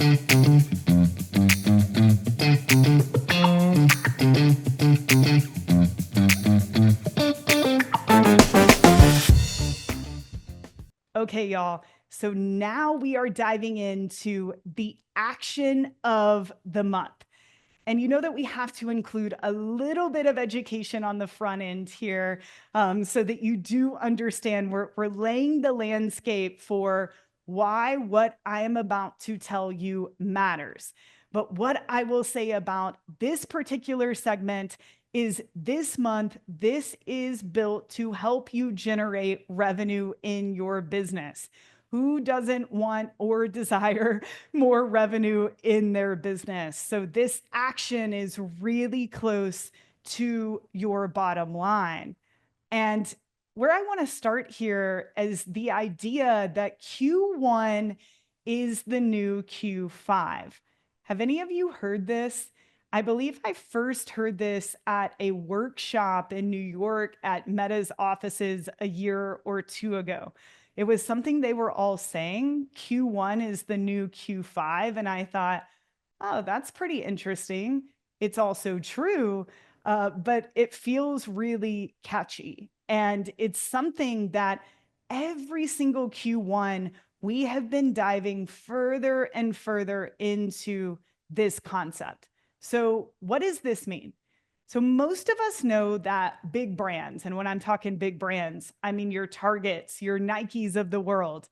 Okay, y'all. So now we are diving into the action of the month. And you know that we have to include a little bit of education on the front end here, so that you do understand we're laying the landscape for why what I am about to tell you matters. But what I will say about this particular segment is this month, this is built to help you generate revenue in your business. Who doesn't want or desire more revenue in their business? So this action is really close to your bottom line. And where I want to start here is the idea that Q1 is the new Q5. Have any of you heard this? I believe I first heard this at a workshop in New York at Meta's offices a year or two ago. It was something they were all saying. Q1 is the new Q5. And I thought, oh, that's pretty interesting. It's also true, but it feels really catchy. And it's something that every single Q1, we have been diving further and further into this concept. So, what does this mean? So, most of us know that big brands, and when I'm talking big brands, I mean your Targets, your Nikes of the world,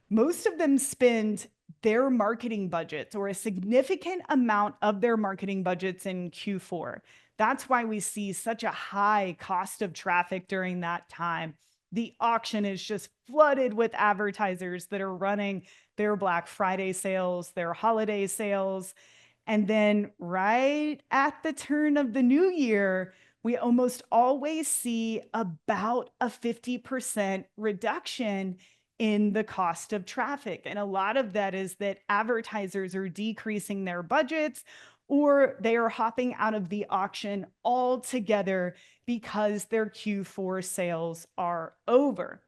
most of them spend their marketing budgets or a significant amount of their marketing budgets in Q4. That's why we see such a high cost of traffic during that time. The auction is just flooded with advertisers that are running their Black Friday sales, their holiday sales. And then right at the turn of the new year, we almost always see about a 50% reduction in the cost of traffic. And a lot of that is that advertisers are decreasing their budgets or they are hopping out of the auction altogether because their Q4 sales are over.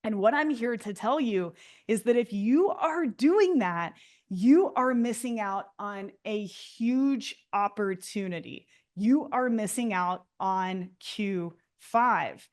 And what I'm here to tell you is that if you are doing that, you are missing out on a huge opportunity. You are missing out on Q5.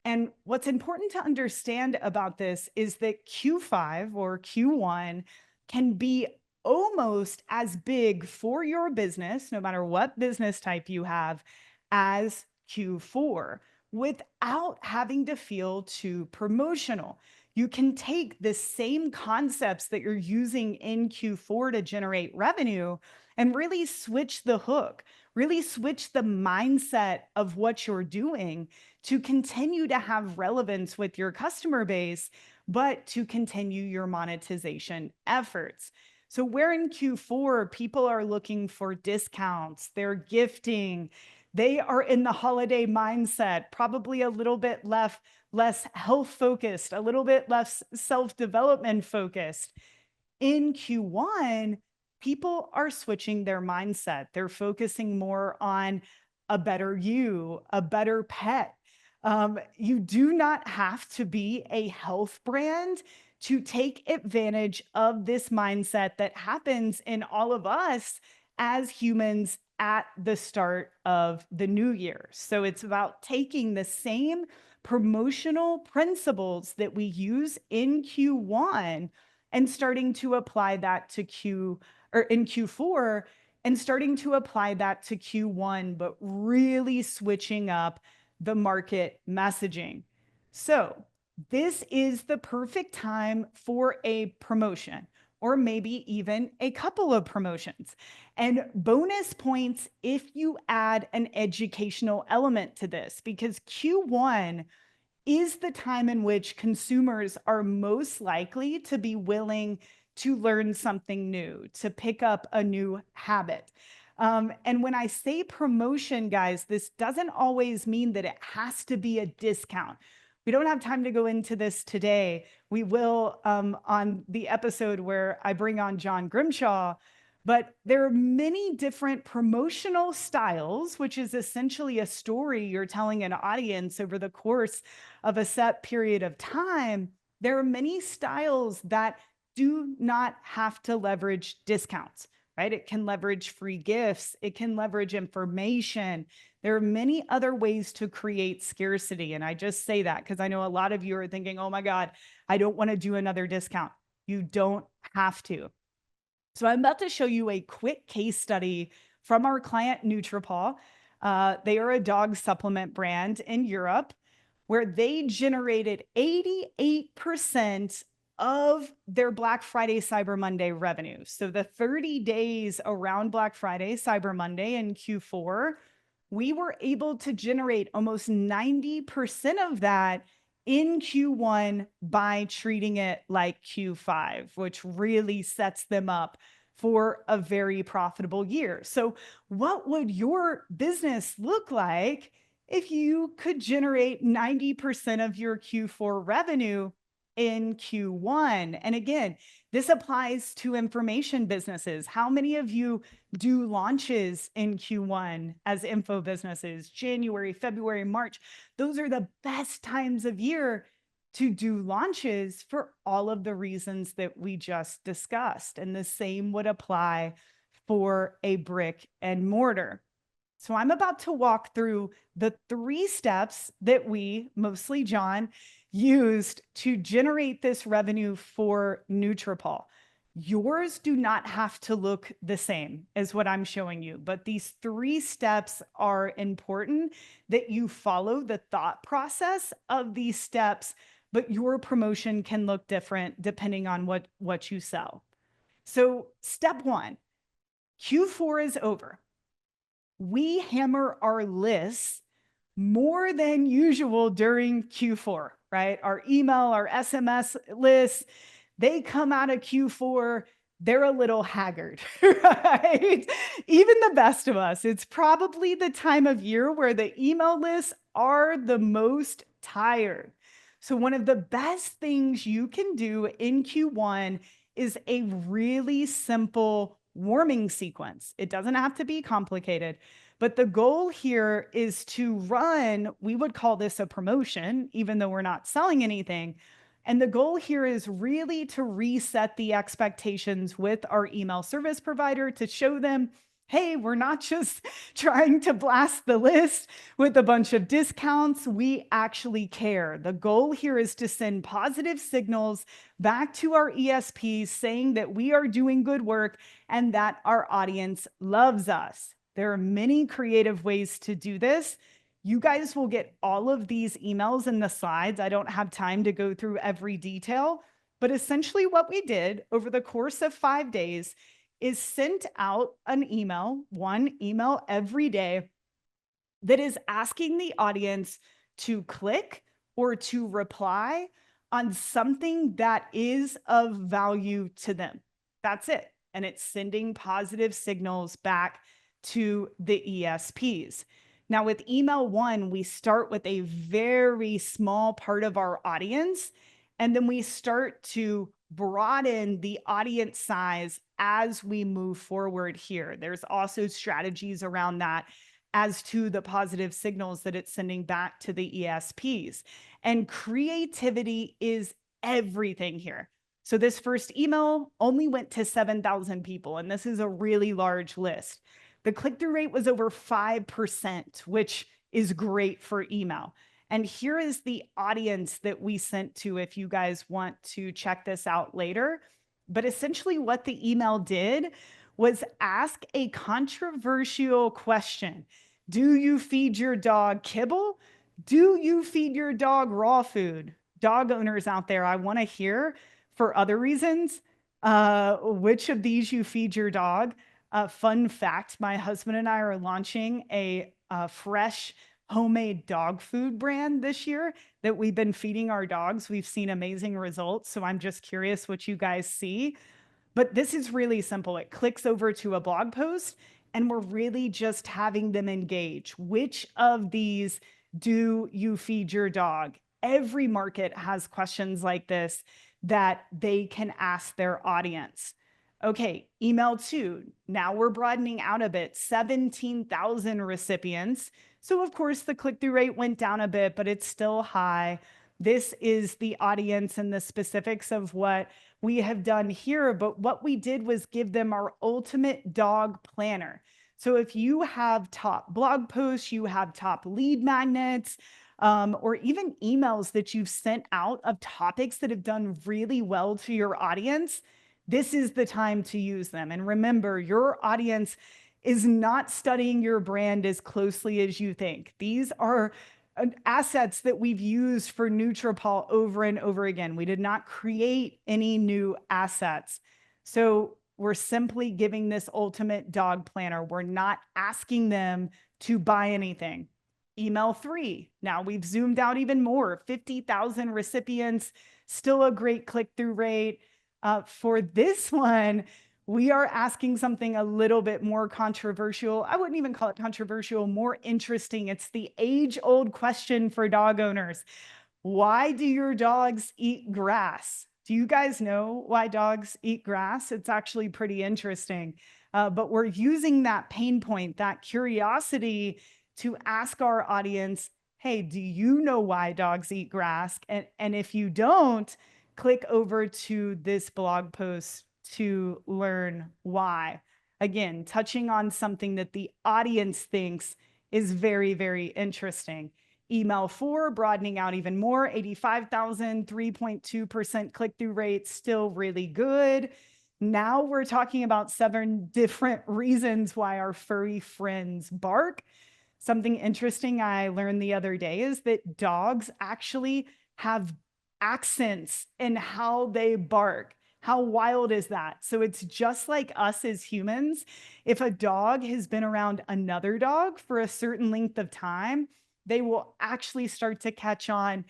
And what's important to understand about this is that Q5 or Q1 can be almost as big for your business, no matter what business type you have, as Q4 without having to feel too promotional. You can take the same concepts that you're using in Q4 to generate revenue and really switch the hook, really switch the mindset of what you're doing to continue to have relevance with your customer base, but to continue your monetization efforts. So, where in Q4 people are looking for discounts, they're gifting, they are in the holiday mindset, probably a little bit less health focused, a little bit less self development focused. In Q1, people are switching their mindset. They're focusing more on a better you, a better pet. You do not have to be a health brand to take advantage of this mindset that happens in all of us as humans at the start of the new year. So it's about taking the same promotional principles that we use in Q1 and starting to apply that to in Q4 and starting to apply that to Q1, but really switching up the market messaging. So, this is the perfect time for a promotion or maybe even a couple of promotions. And bonus points if you add an educational element to this, because Q1 is the time in which consumers are most likely to be willing to learn something new, to pick up a new habit. And when I say promotion, guys, this doesn't always mean that it has to be a discount. We don't have time to go into this today. We will on the episode where I bring on John Grimshaw. But there are many different promotional styles, which is essentially a story you're telling an audience over the course of a set period of time. There are many styles that do not have to leverage discounts, right? It can leverage free gifts. It can leverage information. There are many other ways to create scarcity. And I just say that because I know a lot of you are thinking, oh my God, I don't want to do another discount. You don't have to. So I'm about to show you a quick case study from our client Nutripal. They are a dog supplement brand in Europe where they generated 88% of their Black Friday, Cyber Monday revenue. So the 30 days around Black Friday, Cyber Monday in Q4, we were able to generate almost 90% of that in Q1 by treating it like Q5, which really sets them up for a very profitable year. So what would your business look like if you could generate 90% of your Q4 revenue in Q1? And again, this applies to information businesses. How many of you do launches in Q1 as info businesses? January, February, March. Those are the best times of year to do launches for all of the reasons that we just discussed. And the same would apply for a brick and mortar. So I'm about to walk through the 3 steps that we, mostly John, used to generate this revenue for Nutripal. Yours do not have to look the same as what I'm showing you, but these 3 steps are important that you follow the thought process of these steps, but your promotion can look different depending on what you sell. So step 1, Q4 is over. We hammer our lists more than usual during Q4, right? Our email, our SMS lists, they come out of Q4, they're a little haggard, right? Even the best of us, it's probably the time of year where the email lists are the most tired. So one of the best things you can do in Q1 is a really simple warming sequence. It doesn't have to be complicated, but the goal here is to run, we would call this a promotion, even though we're not selling anything. And the goal here is really to reset the expectations with our email service provider to show them, hey, we're not just trying to blast the list with a bunch of discounts. We actually care. The goal here is to send positive signals back to our ESPs saying that we are doing good work and that our audience loves us. There are many creative ways to do this. You guys will get all of these emails in the slides. I don't have time to go through every detail, but essentially what we did over the course of 5 days is sent out an email, one email every day that is asking the audience to click or to reply on something that is of value to them. That's it. And it's sending positive signals back to the ESPs. Now with email 1, we start with a very small part of our audience, and then we start to broaden the audience size as we move forward here. There's also strategies around that as to the positive signals that it's sending back to the ESPs. And creativity is everything here. So this first email only went to 7,000 people, and this is a really large list. The click-through rate was over 5%, which is great for email. And here is the audience that we sent to if you guys want to check this out later. But essentially what the email did was ask a controversial question. Do you feed your dog kibble? Do you feed your dog raw food? Dog owners out there, I want to hear for other reasons, which of these you feed your dog. Fun fact, my husband and I are launching a fresh homemade dog food brand this year that we've been feeding our dogs. We've seen amazing results. So I'm just curious what you guys see. But this is really simple. It clicks over to a blog post and we're really just having them engage. Which of these do you feed your dog? Every market has questions like this that they can ask their audience. Okay, email 2. Now we're broadening out a bit, 17,000 recipients. So of course the click-through rate went down a bit, but it's still high. This is the audience and the specifics of what we have done here. But what we did was give them our ultimate dog planner. So if you have top blog posts, you have top lead magnets, or even emails that you've sent out of topics that have done really well to your audience, this is the time to use them. And remember, your audience is not studying your brand as closely as you think. These are assets that we've used for Nutrapol over and over again. We did not create any new assets. So we're simply giving this ultimate dog planner. We're not asking them to buy anything. Email 3. Now we've zoomed out even more, 50,000 recipients, still a great click-through rate. For this one, we are asking something a little bit more controversial. I wouldn't even call it controversial, more interesting. It's the age-old question for dog owners. Why do your dogs eat grass? Do you guys know why dogs eat grass? It's actually pretty interesting. But we're using that pain point, that curiosity, to ask our audience, hey, do you know why dogs eat grass? And if you don't, click over to this blog post to learn why. Again, touching on something that the audience thinks is very, very interesting. Email 4, broadening out even more, 85,000, 3.2% click-through rate, still really good. Now we're talking about 7 different reasons why our furry friends bark. Something interesting I learned the other day is that dogs actually have accents in how they bark. How wild is that? So it's just like us as humans. If a dog has been around another dog for a certain length of time, they will actually start to catch on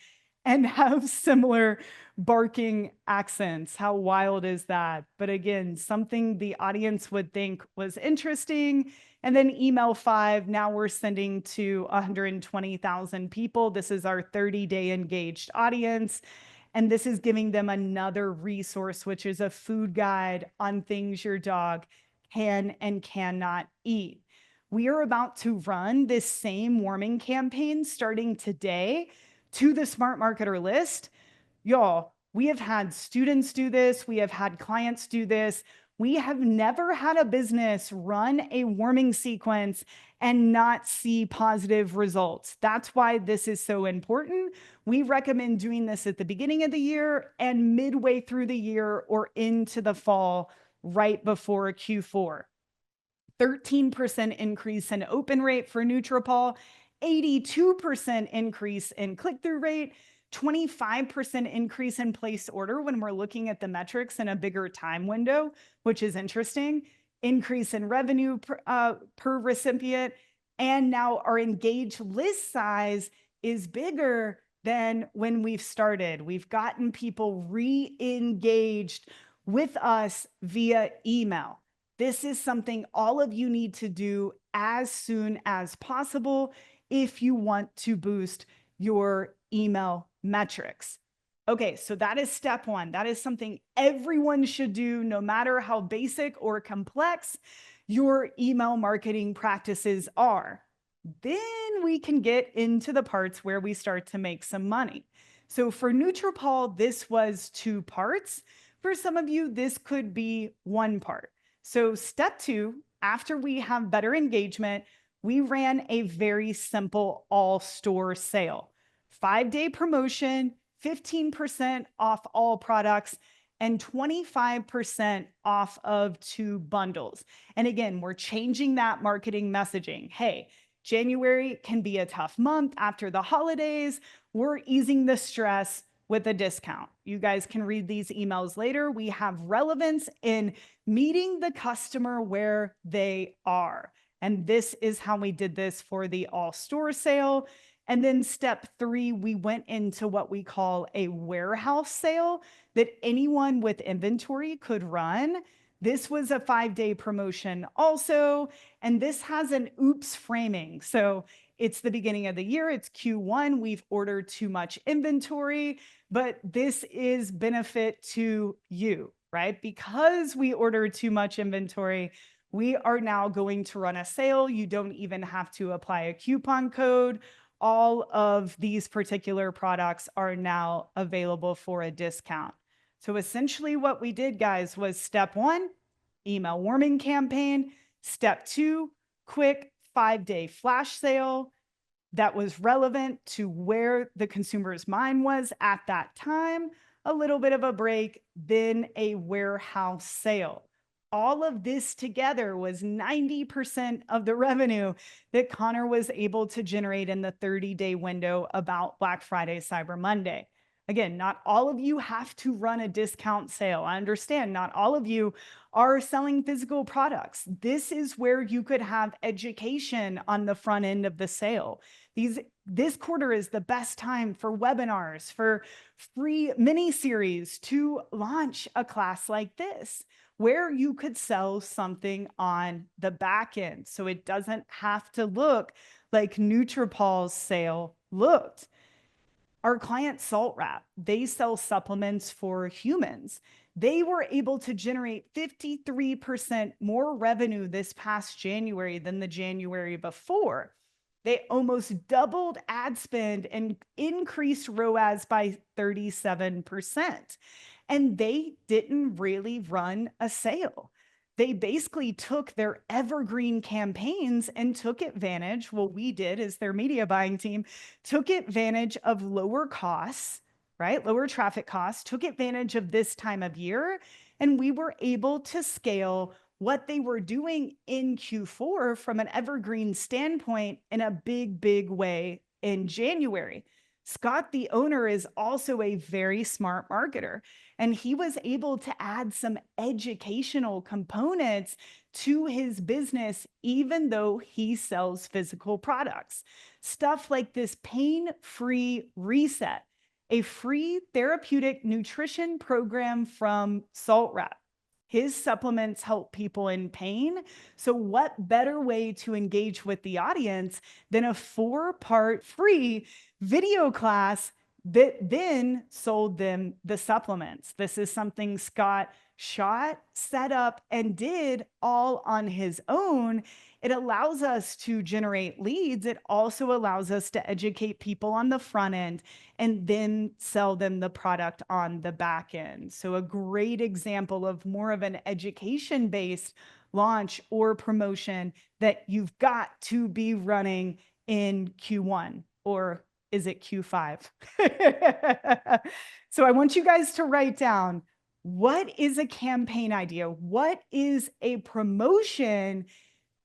and have similar barking accents. How wild is that? But again, something the audience would think was interesting. And then email 5, now we're sending to 120,000 people. This is our 30-day engaged audience. And this is giving them another resource, which is a food guide on things your dog can and cannot eat. We are about to run this same warming campaign starting today to the Smart Marketer list. Y'all, we have had students do this. We have had clients do this. We have never had a business run a warming sequence and not see positive results. That's why this is so important. We recommend doing this at the beginning of the year and midway through the year or into the fall, right before Q4. 13% increase in open rate for Nutrapol, 82% increase in click-through rate, 25% increase in place order when we're looking at the metrics in a bigger time window, which is interesting, increase in revenue per recipient, and now our engaged list size is bigger than when we've started. We've gotten people re-engaged with us via email. This is something all of you need to do as soon as possible if you want to boost your email metrics. Okay, so that is step 1. That is something everyone should do, no matter how basic or complex your email marketing practices are. Then we can get into the parts where we start to make some money. So for Nutrapol, this was 2 parts. For some of you, this could be 1 part. So step 2, after we have better engagement, we ran a very simple all-store sale. 5-day promotion, 15% off all products, and 25% off of 2 bundles. And again, we're changing that marketing messaging. Hey, January can be a tough month after the holidays. We're easing the stress with a discount. You guys can read these emails later. We have relevance in meeting the customer where they are. And this is how we did this for the all-store sale. And then step 3, we went into what we call a warehouse sale that anyone with inventory could run. This was a 5-day promotion also, and this has an oops framing. So it's the beginning of the year, it's Q1, we've ordered too much inventory, but this is benefit to you, right? Because we ordered too much inventory, we are now going to run a sale. You don't even have to apply a coupon code. all of these particular products are now available for a discount. So essentially what we did, guys, was step 1, email warming campaign. Step 2, quick 5-day flash sale that was relevant to where the consumer's mind was at that time, a little bit of a break, then a warehouse sale. All of this together was 90% of the revenue that Connor was able to generate in the 30-day window about Black Friday, Cyber Monday. Again, not all of you have to run a discount sale. I understand not all of you are selling physical products. This is where you could have education on the front end of the sale. This quarter is the best time for webinars, for free mini series to launch a class like this, where you could sell something on the back end. So it doesn't have to look like Nutripol's sale looked. Our client Salt Wrap, they sell supplements for humans. They were able to generate 53% more revenue this past January than the January before. They almost doubled ad spend and increased ROAS by 37%. And they didn't really run a sale. They basically took their evergreen campaigns and took advantage, well, we did as their media buying team, took advantage of lower costs, right? Lower traffic costs, took advantage of this time of year, and we were able to scale what they were doing in Q4 from an evergreen standpoint in a big, big way in January. Scott, the owner, is also a very smart marketer, and he was able to add some educational components to his business, even though he sells physical products. Stuff like this pain-free reset, a free therapeutic nutrition program from Salt Wrap. His supplements help people in pain. So what better way to engage with the audience than a 4-part free video class that then sold them the supplements? This is something Scott shot, set up, and did all on his own. It allows us to generate leads. It also allows us to educate people on the front end and then sell them the product on the back end. So a great example of more of an education-based launch or promotion that you've got to be running in Q1, or is it Q5? So I want you guys to write down, what is a campaign idea? What is a promotion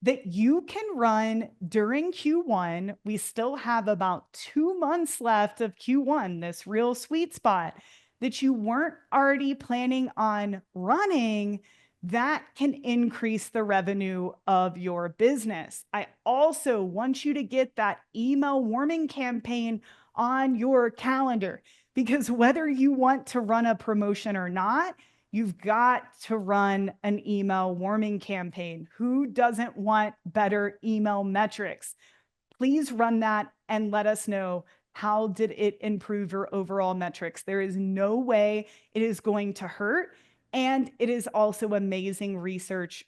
that you can run during Q1? We still have about 2 months left of Q1, this real sweet spot that you weren't already planning on running, that can increase the revenue of your business. I also want you to get that email warming campaign on your calendar, because whether you want to run a promotion or not, you've got to run an email warming campaign. Who doesn't want better email metrics? Please run that and let us know, how did it improve your overall metrics? There is no way it is going to hurt. And it is also amazing research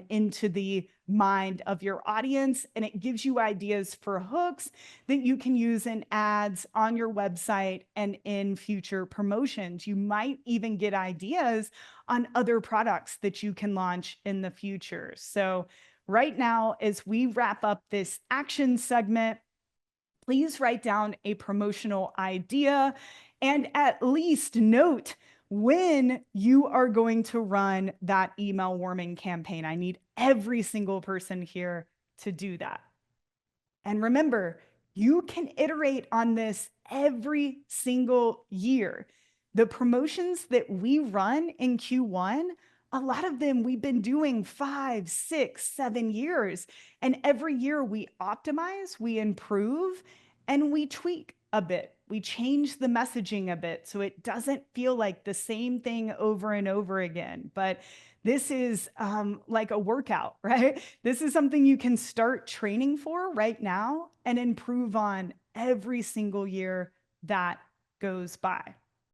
into the mind of your audience. And it gives you ideas for hooks that you can use in ads on your website and in future promotions. You might even get ideas on other products that you can launch in the future. So right now, as we wrap up this action segment, please write down a promotional idea and at least note when you are going to run that email warming campaign. I need every single person here to do that. And remember, you can iterate on this every single year. The promotions that we run in Q1, a lot of them we've been doing 5, 6, 7 years. And every year we optimize, we improve, and we tweak a bit. We change the messaging a bit so it doesn't feel like the same thing over and over again. But this is like a workout, right? This is something you can start training for right now and improve on every single year that goes by.